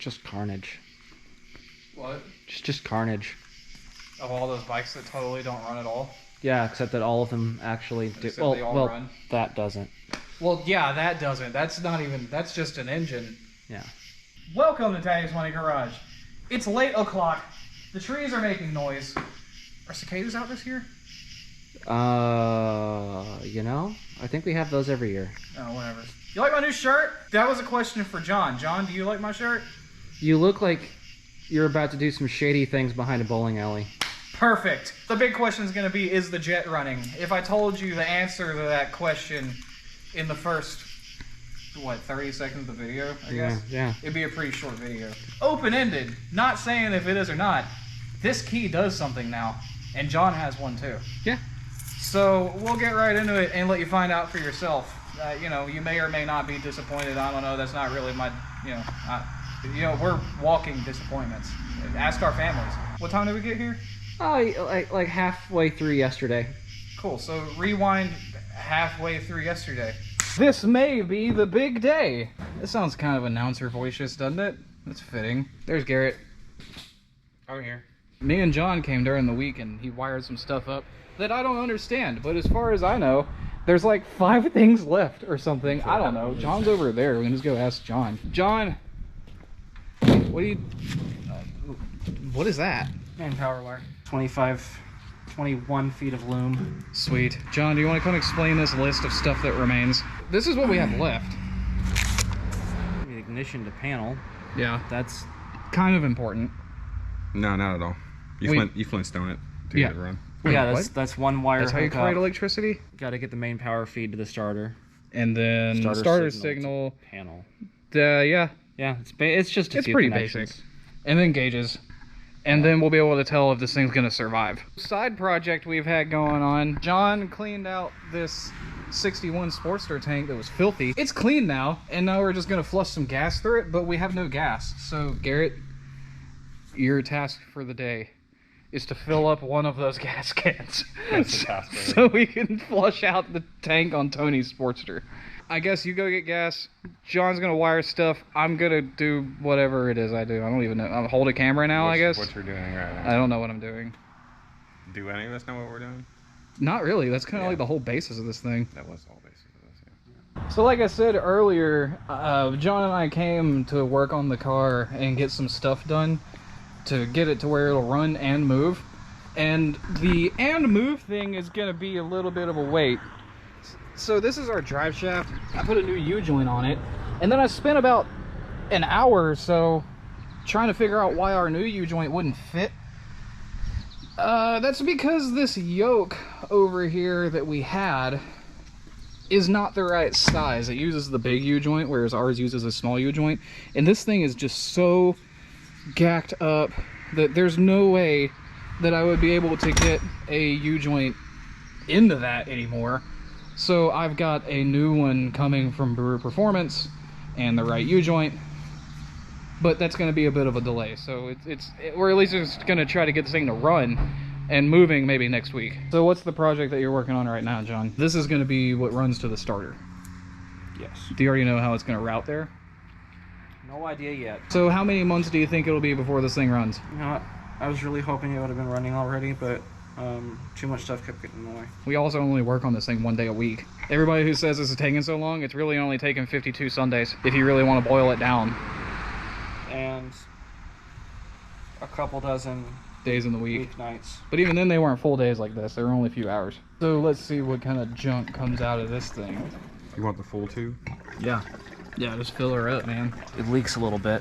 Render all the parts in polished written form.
just carnage. What? Just carnage. Of all those bikes that totally don't run at all? Yeah, except that all of them actually do. Except they all run? That doesn't. Well, yeah, that doesn't. That's not even, that's just an engine. Yeah. Welcome to Tag's Money Garage. It's late o'clock. The trees are making noise. Are cicadas out this year? You know, I think we have those every year. Oh, whatever. You like my new shirt? That was a question for John. John, do you like my shirt? You look like you're about to do some shady things behind a bowling alley. Perfect. The big question is going to be, is the jet running? If I told you the answer to that question in the first, what, 30 seconds of the video, I guess? Yeah. It'd be a pretty short video. Open-ended. Not saying if it is or not. This key does something now. And John has one too. Yeah. So we'll get right into it and let you find out for yourself. You know, you may or may not be disappointed. I don't know. That's not really my, we're walking disappointments. Ask our families. What time did we get here? Oh, like halfway through yesterday. Cool. So rewind halfway through yesterday. This may be the big day. This sounds kind of announcer voicious, doesn't it? That's fitting. There's Garrett. I'm here. Me and John came during the week and he wired some stuff up that I don't understand. But as far as I know, there's like 5 things left or something. I don't know. John's over there. We can just go ask John. John, what do you... what is that? Manpower wire. 21 feet of loom. Sweet. John, do you want to come explain this list of stuff that remains? This is what we have left. The ignition to panel. Yeah. That's kind of important. No, not at all. You flintstone it to get it run. Wait, yeah, that's one wire. That's how you create electricity? Got to get the main power feed to the starter. And then starter signal panel. Yeah. Yeah, it's just a few pretty connections. basic. And then gauges. And then we'll be able to tell if this thing's gonna survive. Side project we've had going on. John cleaned out this 61 Sportster tank that was filthy. It's clean now, and now we're just gonna flush some gas through it, but we have no gas. So Garrett, your task for the day is to fill up one of those gas cans. So we can flush out the tank on Tony's Sportster. I guess you go get gas. John's gonna wire stuff. I'm gonna do whatever it is I do. I don't even know. I'll hold a camera now, I guess. What you're doing right now. I don't know what I'm doing. Do any of us know what we're doing? Not really. That's kind of like the whole basis of this thing. That was all basis of this, yeah. So like I said earlier, John and I came to work on the car and get some stuff done to get it to where it'll run and move. And the and move thing is gonna be a little bit of a wait. So this is our drive shaft. I put a new U-joint on it, and then I spent about an hour or so trying to figure out why our new U-joint wouldn't fit. That's because this yoke over here that we had is not the right size. It uses the big U-joint, whereas ours uses a small U-joint. And this thing is just so gacked up that there's no way that I would be able to get a U-joint into that anymore. So I've got a new one coming from Brewer Performance and the right U-joint, but that's going to be a bit of a delay. So we're at least just going to try to get this thing to run and moving maybe next week. So what's the project that you're working on right now, John? This is going to be what runs to the starter. Yes. Do you already know how it's going to route there? No idea yet. So how many months do you think it'll be before this thing runs? You know what? I was really hoping it would have been running already, but too much stuff kept getting in the way. We also only work on this thing 1 day a week. Everybody who says this is taking so long, it's really only taking 52 Sundays if you really want to boil it down. And a couple dozen days in the week. Weeknights. But even then they weren't full days like this. They were only a few hours. So let's see what kind of junk comes out of this thing. You want the full tube? Yeah. Yeah, just fill her up, man. It leaks a little bit.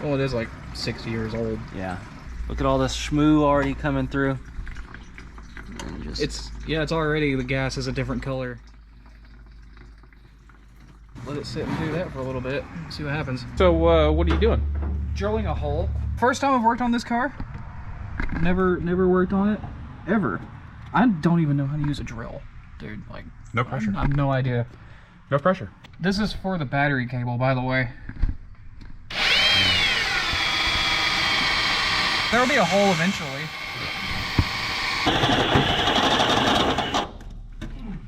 Well, it is like 60 years old. Yeah. Look at all this schmoo already coming through. It's already, the gas is a different color. Let it sit and do that for a little bit, see what happens. So what are you doing? Drilling a hole. First time I've worked on this car. Never worked on it ever. I don't even know how to use a drill, dude. Like, no pressure. I have no idea. No pressure. This is for the battery cable, by the way. There'll be a hole eventually.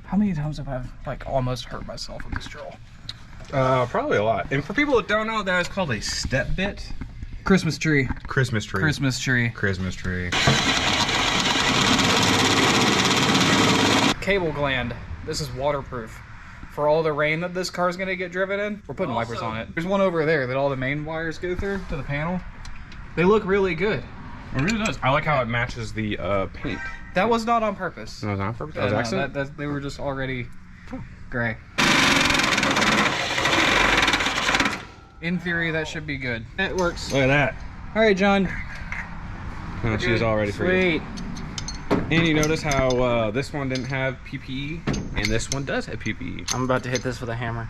How many times have I like almost hurt myself with this drill? Probably a lot. And for people that don't know, that is called a step bit. Christmas tree. Christmas tree. Christmas tree. Christmas tree. Cable gland. This is waterproof. For all the rain that this car's gonna get driven in, we're putting wipers on it. There's one over there that all the main wires go through to the panel. They look really good. It really does. I like how it matches the paint. That was not on purpose. That was on purpose? That was accident? They were just already gray. In theory, that should be good. It works. Look at that. All right, John. Oh, she's all ready for you. Sweet. And you notice how this one didn't have PPE, and this one does have PPE. I'm about to hit this with a hammer.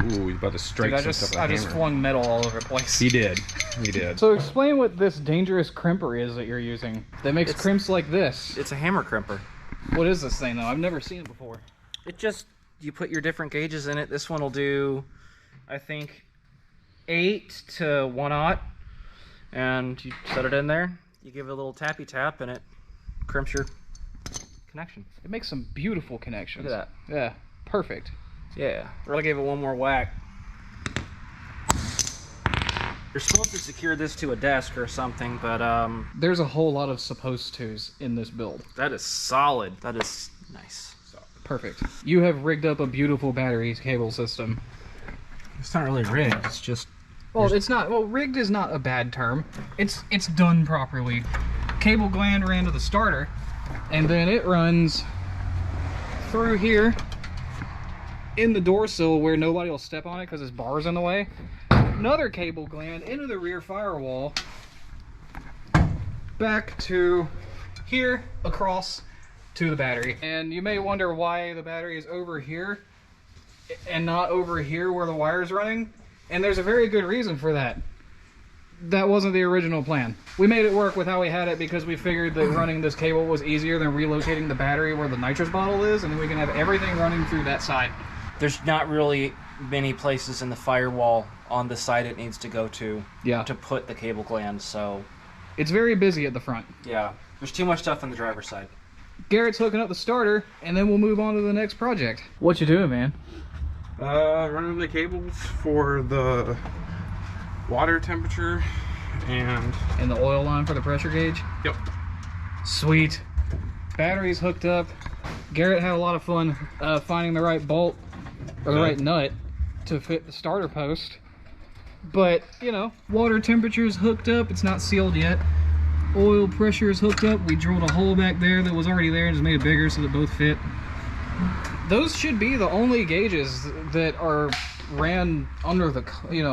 Ooh, he's about to strike Dude, some stuff with a I hammer. just flung metal all over the place. He did. He did. So explain what this dangerous crimper is that you're using that makes crimps like this. It's a hammer crimper. What is this thing though? I've never seen it before. It just, you put your different gauges in it. This one will do, I think, 8 to 1/0. And you set it in there. You give it a little tappy tap and it crimps your connection. It makes some beautiful connections. Look at that. Yeah, perfect. Yeah, really gave it one more whack. You're supposed to secure this to a desk or something, but there's a whole lot of supposed tos in this build. that is solid. That is nice. Perfect. You have rigged up a beautiful battery cable system. It's not really rigged. It's just Well, it's not. Well, rigged is not a bad term. It's done properly. Cable gland ran to the starter, and then it runs through here in the door sill where nobody will step on it because this bar's in the way. Another cable gland into the rear firewall, back to here, across to the battery. And you may wonder why the battery is over here and not over here where the wire's running. And there's a very good reason for that. That wasn't the original plan. We made it work with how we had it because we figured that running this cable was easier than relocating the battery where the nitrous bottle is, and then we can have everything running through that side. there's not really many places in the firewall on the side it needs to go to put the cable gland, so it's very busy at the front. yeah, there's too much stuff on the driver's side. Garrett's hooking up the starter, and then we'll move on to the next project. What you doing, man? Running the cables for the water temperature and the oil line for the pressure gauge? Yep. Sweet. Batteries hooked up. Garrett had a lot of fun finding the right bolt, or the right nut, to fit the starter post. But, you know, water temperature is hooked up. It's not sealed yet. Oil pressure is hooked up. We drilled a hole back there that was already there and just made it bigger so that both fit. Those should be the only gauges that are ran under the,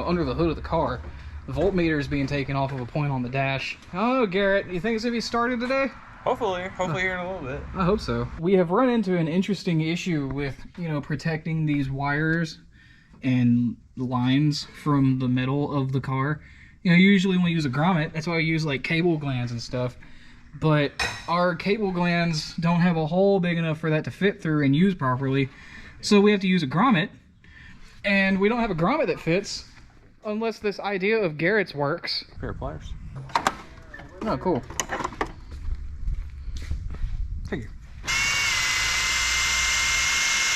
under the hood of the car. The voltmeter is being taken off of a point on the dash. Oh, Garrett, you think it's gonna be started today? hopefully here in a little bit. I hope so. We have run into an interesting issue with, protecting these wires and lines from the middle of the car. Usually when we use a grommet, that's why I use like cable glands and stuff. But our cable glands don't have a hole big enough for that to fit through and use properly. So we have to use a grommet. And we don't have a grommet that fits unless this idea of Garrett's works. Pair of pliers. Oh, cool. Thank you.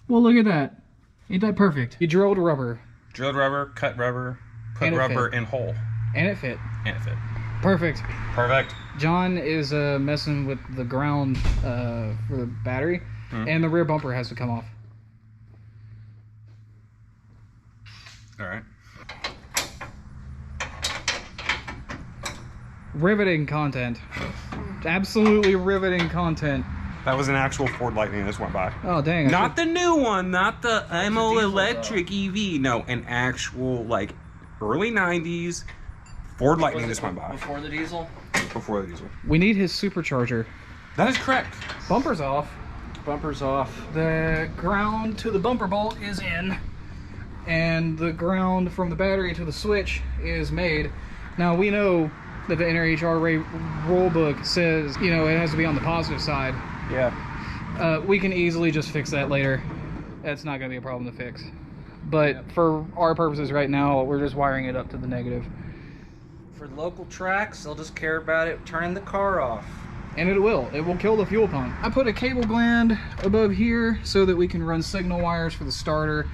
Well, look at that. Ain't that perfect? You drilled rubber. Drilled rubber, cut rubber, put rubber in hole. And it fit. And it fit. Perfect. Perfect. John is messing with the ground for the battery, and the rear bumper has to come off. All right. Riveting content. Absolutely riveting content. That was an actual Ford Lightning that just went by. Oh, dang. Not the new one, not the MO diesel, electric EV. No, an actual, like, early 90s Ford Lightning just went by. Before the diesel? Before the diesel. We need his supercharger. That is correct. Bumper's off. Bumper's off. The ground to the bumper bolt is in. And the ground from the battery to the switch is made. Now, we know that the NRHR rulebook says, it has to be on the positive side. Yeah. We can easily just fix that later. That's not going to be a problem to fix. But for our purposes right now, we're just wiring it up to the negative. For local tracks, they'll just care about it turning the car off. And it will. It will kill the fuel pump. I put a cable gland above here so that we can run signal wires for the starter.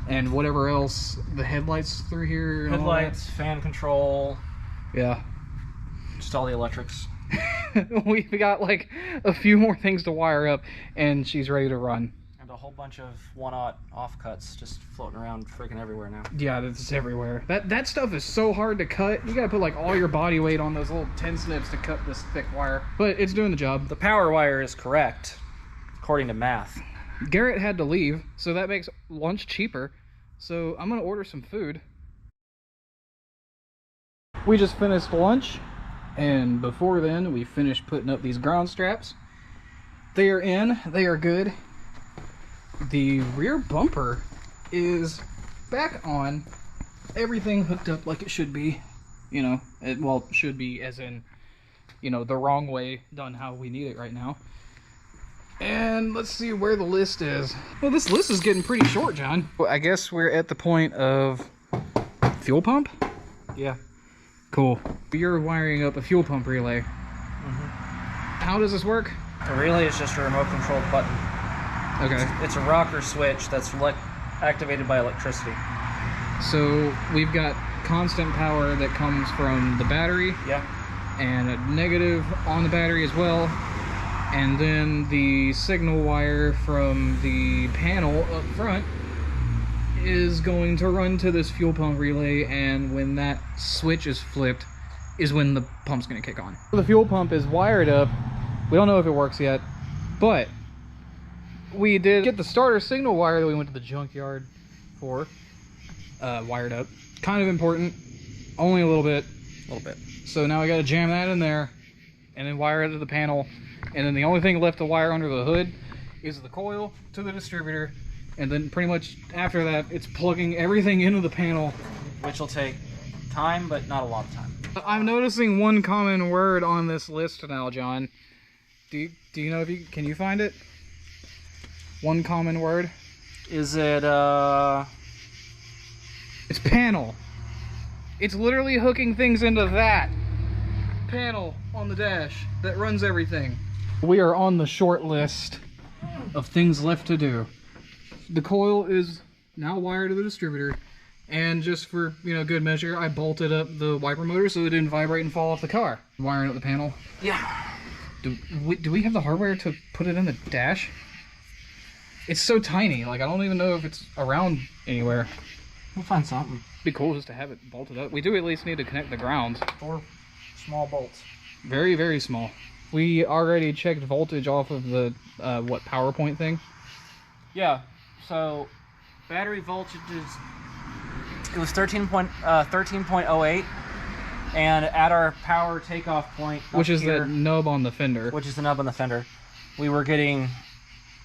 and whatever else, the headlights through here. And Headlights, fan control. Yeah. Just all the electrics. We've got like a few more things to wire up, and she's ready to run. And a whole bunch of 1/0 offcuts just floating around freaking everywhere now. Yeah, it's everywhere. That stuff is so hard to cut. You gotta put like all your body weight on those little 10 snips to cut this thick wire. But it's doing the job. The power wire is correct, according to math. Garrett had to leave, so that makes lunch cheaper. So I'm gonna order some food. We just finished lunch, and before then we finished putting up these ground straps. They are in, they are good. The rear bumper is back on, everything hooked up like it should be. You know, it should be as in, you know, the wrong way, done how we need it right now. And let's see where the list is. Well, this list is getting pretty short, John. Well, I guess we're at the point of fuel pump? Yeah. Cool. You're wiring up a fuel pump relay. How does this work? The relay is just a remote controlled button. Okay. It's a rocker switch that's activated by electricity. So we've got constant power that comes from the battery. Yeah. And a negative on the battery as well. And then the signal wire from the panel up front is going to run to this fuel pump relay, and when that switch is flipped is when the pump's going to kick on. The fuel pump is wired up. We don't know if it works yet, but we did get the starter signal wire that we went to the junkyard for wired up. Kind of important, only a little bit. So now we got to jam that in there and then wire it to the panel. And then the only thing left to wire under the hood is the coil to the distributor. And then pretty much after that, it's plugging everything into the panel. Which will take time, but not a lot of time. I'm noticing one common word on this list now, John. Do you know if can you find it? One common word? Is it, It's panel. It's literally hooking things into that panel on the dash that runs everything. We are on the short list of things left to do. The coil is now wired to the distributor, and just for, you know, good measure, I bolted up the wiper motor so it didn't vibrate and fall off the car. Wiring up the panel. Yeah. Do we have the hardware to put it in the dash? It's so tiny, like I don't even know if it's around anywhere. We'll find something. It'd be cool just to have it bolted up. We do at least need to connect the grounds. 4 small bolts. Very, very small. We already checked voltage off of the, PowerPoint thing? Yeah, so battery voltage it was 13.08, and at our power takeoff point, Which is the nub on the fender. Which is the nub on the fender, we were getting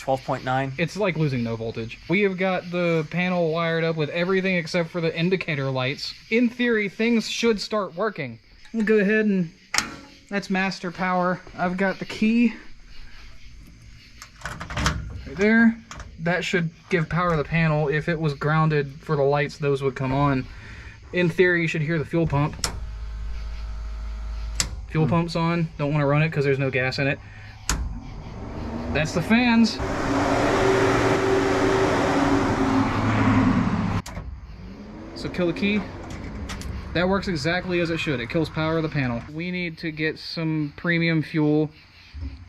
12.9. It's like losing no voltage. We have got the panel wired up with everything except for the indicator lights. In theory, things should start working. We'll go ahead and... That's master power. I've got the key right there. That should give power to the panel. If it was grounded for the lights, those would come on. In theory, you should hear the fuel pump. Fuel pump's on. Don't want to run it because there's no gas in it. That's the fans. So kill the key. That works exactly as it should. It kills power of the panel. We need to get some premium fuel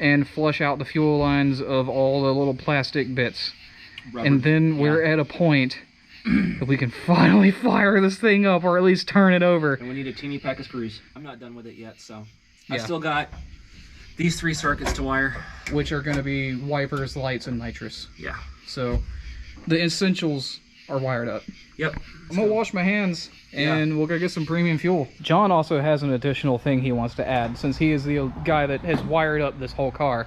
and flush out the fuel lines of all the little plastic bits. Rubber. And then we're at a point that we can finally fire this thing up, or at least turn it over. And we need a teeny pack of screws. I'm not done with it yet, so yeah. I still got these 3 circuits to wire. Which are going to be wipers, lights, and nitrous. Yeah. So the essentials are wired up. Yep. I'm going to wash my hands. And we'll go get some premium fuel. John also has an additional thing he wants to add, since he is the guy that has wired up this whole car.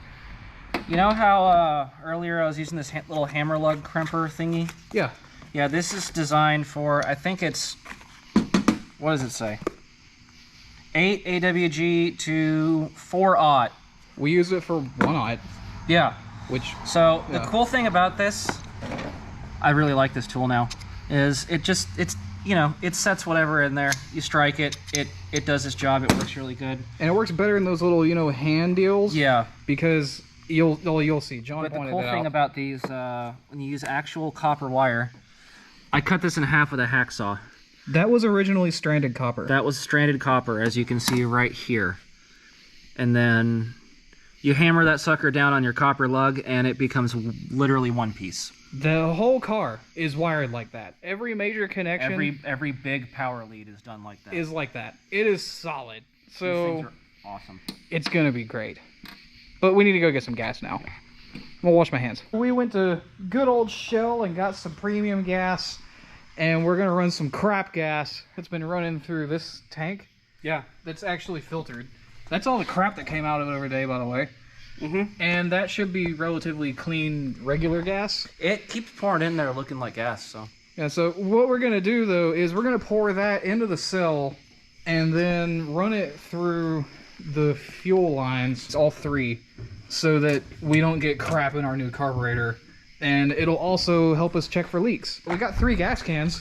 You know how earlier I was using this little hammer lug crimper thingy? Yeah. Yeah, this is designed for, I think it's, what does it say? 8 AWG to 4/0. We use it for 1/0. Yeah. Which. So the cool thing about this, I really like this tool now, is it's you know, it sets whatever in there. You strike it, it does its job. It works really good. And it works better than those little, you know, hand deals. Yeah. Because you'll see. John but pointed the cool it thing out. about these, when you use actual copper wire, I cut this in half with a hacksaw. That was originally stranded copper. That was stranded copper, as you can see right here. And then you hammer that sucker down on your copper lug, and it becomes literally one piece. The whole car is wired like that. Every major connection... Every big power lead is done like that. Is like that. It is solid. So... These things are awesome. It's gonna be great. But we need to go get some gas now. I'm gonna wash my hands. We went to good old Shell and got some premium gas. And we're gonna run some crap gas that's been running through this tank. Yeah, that's actually filtered. That's all the crap that came out of it every day, by the way. And that should be relatively clean, regular gas. It keeps pouring in there looking like gas, so. Yeah, so what we're gonna do though is we're gonna pour that into the cell and then run it through the fuel lines, all three, so that we don't get crap in our new carburetor. And it'll also help us check for leaks. We got 3 gas cans.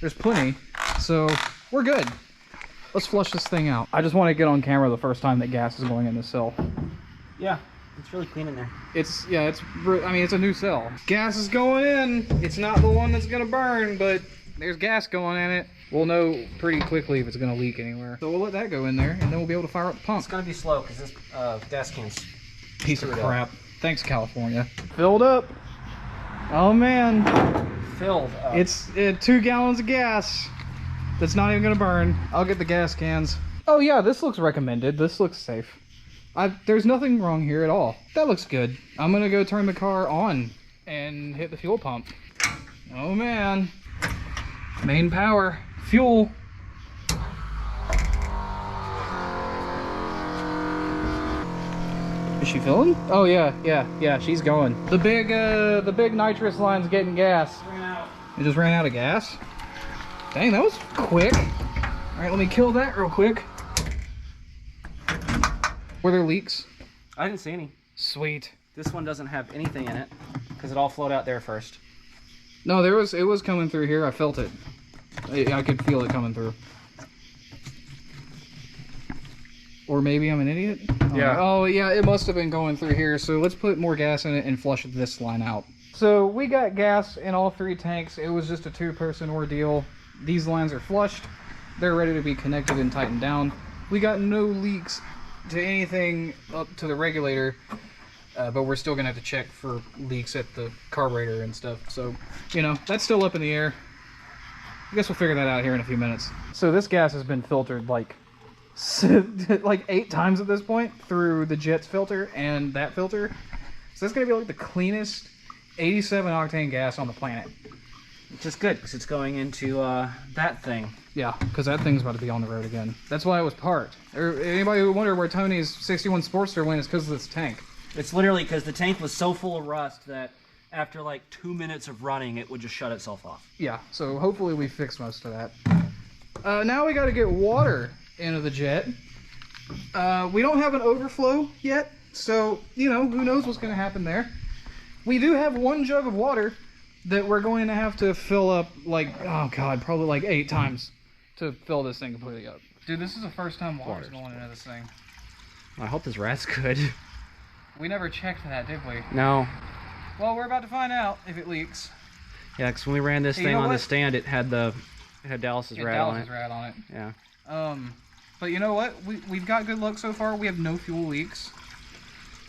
There's plenty, so we're good. Let's flush this thing out. I just want to get on camera the first time that gas is going in the cell. Yeah, it's really clean in there. I mean, it's a new cell. Gas is going in. It's not the one that's gonna burn, but there's gas going in it. We'll know pretty quickly if it's gonna leak anywhere. So we'll let that go in there, and then we'll be able to fire up the pump. It's gonna be slow because this gas can's piece of crap. Thanks, California. Filled up. Oh man. Filled up. It's 2 gallons of gas. That's not even gonna burn. I'll get the gas cans. Oh yeah, this looks recommended. This looks safe. There's nothing wrong here at all. That looks good. I'm gonna go turn the car on and hit the fuel pump. Oh man. Main power. Fuel. Is she filling? Oh yeah, she's going. The big nitrous line's getting gas. It just ran out of gas? Dang, that was quick. All right, let me kill that real quick. Were there leaks? I didn't see any. Sweet. This one doesn't have anything in it because it all flowed out there first. No, it was coming through here. I felt it. I could feel it coming through. Or maybe I'm an idiot? Yeah. Oh, yeah, it must have been going through here. So let's put more gas in it and flush this line out. So we got gas in all 3 tanks. It was just a 2-person ordeal. These lines are flushed. They're ready to be connected and tightened down. We got no leaks to anything up to the regulator, but we're still gonna have to check for leaks at the carburetor and stuff. So, you know, that's still up in the air. I guess we'll figure that out here in a few minutes. So this gas has been filtered like 8 times at this point through the Jets filter and that filter. So that's gonna be like the cleanest 87 octane gas on the planet. Which is good because it's going into that thing. Yeah, because that thing's about to be on the road again. That's why it was parked. Or anybody who wondered where Tony's 61 Sportster went is because of this tank. It's literally because the tank was so full of rust that after like 2 minutes of running, it would just shut itself off. Yeah, so hopefully we fixed most of that. Now we got to get water into the Jet. We don't have an overflow yet, so, you know, who knows what's going to happen there. We do have 1 jug of water that we're going to have to fill up, like, oh god, probably like 8 times to fill this thing completely up. Dude, this is the first time water's going into this thing. I hope this rat's good. We never checked that, did we? No. Well, we're about to find out if it leaks. Yeah, because when we ran this thing on the stand, it had Dallas's rat on it. Rat on it. Yeah. But you know what? We've got good luck so far. We have no fuel leaks.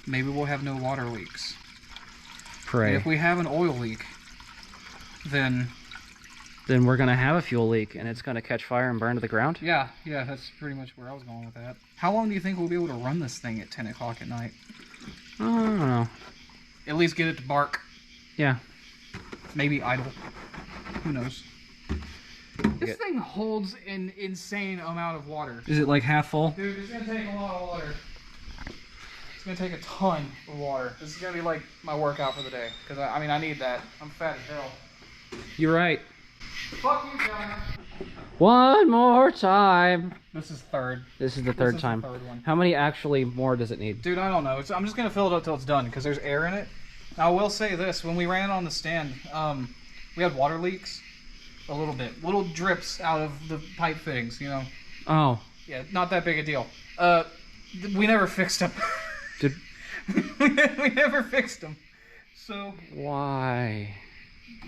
Maybe we'll have no water leaks. Pray. And if we have an oil leak, then we're gonna have a fuel leak, and it's gonna catch fire and burn to the ground. Yeah, that's pretty much where I was going with that. How long do you think we'll be able to run this thing at 10 o'clock at night? I don't know. At least get it to bark. Yeah. Maybe idle. Who knows? This thing holds an insane amount of water. Is it like half full? Dude, it's gonna take a lot of water. It's gonna take a ton of water. This is gonna be like my workout for the day. Because I mean, I need that. I'm fat as hell. You're right. Fuck you, China. One more time. This is third. This is the third time. The third one. How many actually more does it need? Dude, I don't know. I'm just gonna fill it up till it's done because there's air in it. Now, I will say this: when we ran on the stand, we had water leaks, a little bit, little drips out of the pipe fittings. You know. Oh. Yeah, not that big a deal. We never fixed them. Did we never fixed them. So. Why?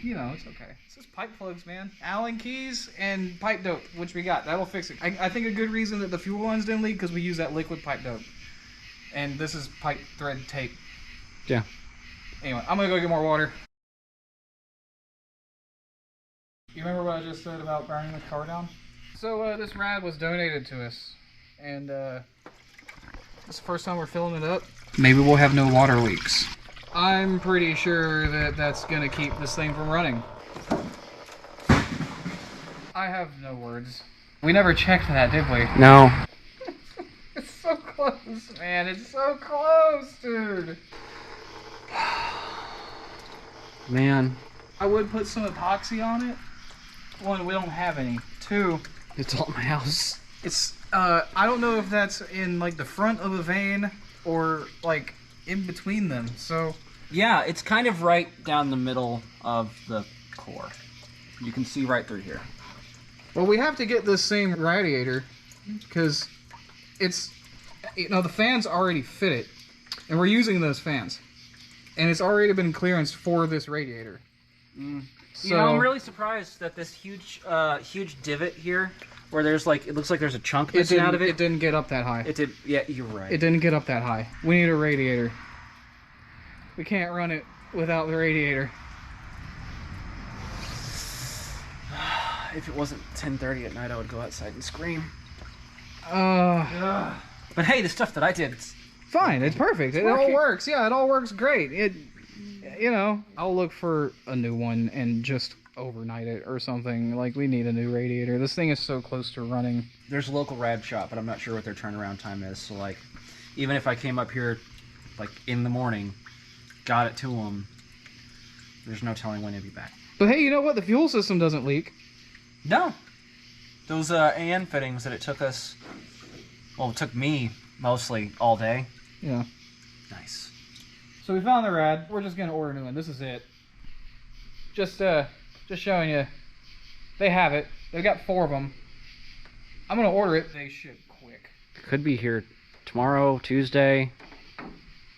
you know, it's okay. It's just pipe plugs, man. Allen keys and pipe dope, which we got. That'll fix it. I think a good reason that the fuel lines didn't leak because we use that liquid pipe dope. And this is pipe thread tape. Yeah. Anyway, I'm gonna go get more water. You remember what I just said about burning the car down? So this rad was donated to us, and this is the first time we're filling it up. Maybe we'll have no water leaks. I'm pretty sure that that's gonna keep this thing from running. I have no words. We never checked that, did we? No. It's so close, man. It's so close, dude. Man. I would put some epoxy on it. One, we don't have any. Two, It's all at my house. it's, I don't know if that's in, like, the front of the vane or, like, in between them, so... Yeah, it's kind of right down the middle of the core. You can see right through here. Well, we have to get this same radiator, because it's, you know, the fans already fit it, and we're using those fans. And it's already been clearanced for this radiator. So, You know, I'm really surprised that this huge divot here, where there's like, it looks like there's a chunk missing out of it. It didn't get up that high. It did, yeah, you're right. It didn't get up that high. We need a radiator. We can't run it without the radiator. If it wasn't 10:30 at night, I would go outside and scream. But But hey, the stuff that I did, it's fine. It's perfect. It all works. Yeah, it all works great. You know, I'll look for a new one and just overnight it or something. Like, we need a new radiator. This thing is so close to running. there's a local rad shop, but I'm not sure what their turnaround time is. So like, even if I came up here, like in the morning, got it to them, there's no telling when it'd be back. But hey, you know what? The fuel system doesn't leak. No, those AN fittings that it took us, well, it took me mostly all day. Yeah. Nice. So we found the rad. We're just gonna order a new one. This is it. Just showing you. They have it. They've got 4 of them. I'm gonna order it. They ship quick. Could be here tomorrow, Tuesday.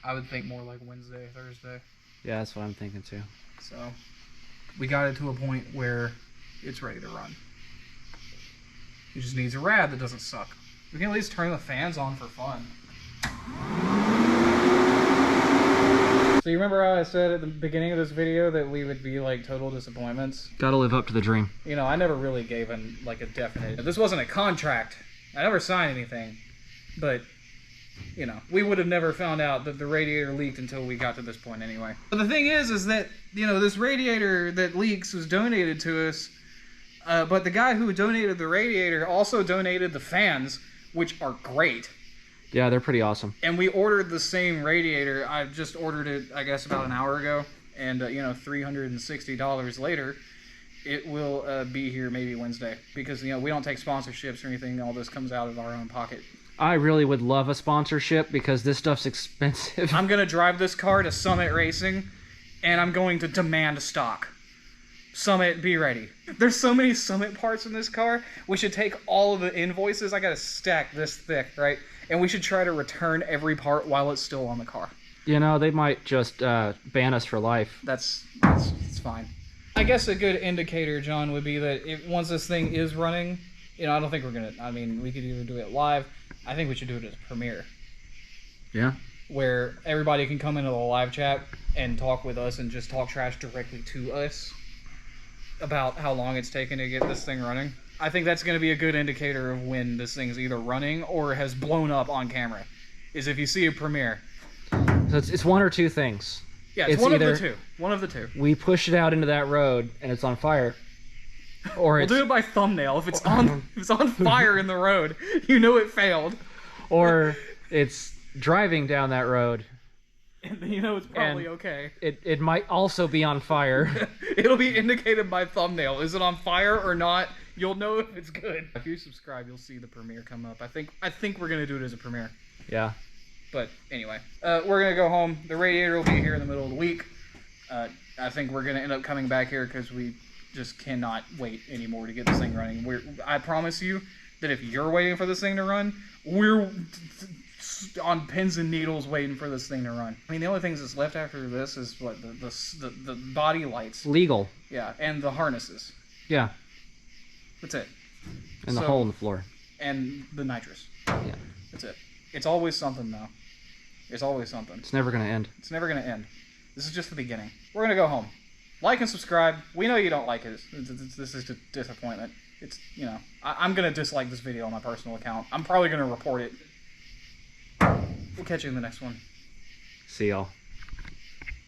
I would think more like Wednesday, Thursday. Yeah, that's what I'm thinking too. So we got it to a point where it's ready to run. It just needs a rad that doesn't suck. We can at least turn the fans on for fun. So you remember how I said at the beginning of this video that we would be like total disappointments? Gotta live up to the dream. You know, I never really gave him like a definite... This wasn't a contract. I never signed anything. But, you know, we would have never found out that the radiator leaked until we got to this point anyway. But the thing is that, you know, this radiator that leaks was donated to us. But the guy who donated the radiator also donated the fans, which are great. Yeah, they're pretty awesome. And we ordered the same radiator. I just ordered it, I guess, about an hour ago. And, you know, $360 later, it will be here maybe Wednesday. Because, you know, we don't take sponsorships or anything. All this comes out of our own pocket. I really would love a sponsorship because this stuff's expensive. I'm going to drive this car to Summit Racing, and I'm going to demand stock. Summit, be ready. There's so many Summit parts in this car. We should take all of the invoices. I got a stack this thick, right? And we should try to return every part while it's still on the car. You know, they might just ban us for life. That's fine. I guess a good indicator, John, would be that once this thing is running, you know, I don't think we're going to, I mean, we could either do it live. I think we should do it as Premiere. Yeah. Where everybody can come into the live chat and talk with us and just talk trash directly to us about how long it's taken to get this thing running. I think that's going to be a good indicator of when this thing's either running or has blown up on camera. Is if you see a Premiere. So it's one or two things. Yeah, it's one of the two. One of the two. We push it out into that road and it's on fire. Or We'll do it by thumbnail. If it's on fire in the road, you know it failed. Or it's driving down that road. And you know it's probably okay. It might also be on fire. It'll be indicated by thumbnail. Is it on fire or not? You'll know if it's good. If you subscribe, you'll see the Premiere come up. I think we're gonna do it as a Premiere. Yeah. But anyway, we're gonna go home. The radiator will be here in the middle of the week. I think we're gonna end up coming back here because we just cannot wait anymore to get this thing running. I promise you that if you're waiting for this thing to run, we're on pins and needles waiting for this thing to run. I mean, the only things that's left after this is what the body lights. Legal. Yeah, and the harnesses. Yeah. That's it. And the hole in the floor. And the nitrous. Yeah. That's it. It's always something, though. It's always something. It's never going to end. It's never going to end. This is just the beginning. We're going to go home. Like and subscribe. We know you don't like it. This is just disappointment. It's, you know, I'm going to dislike this video on my personal account. I'm probably going to report it. We'll catch you in the next one. See y'all.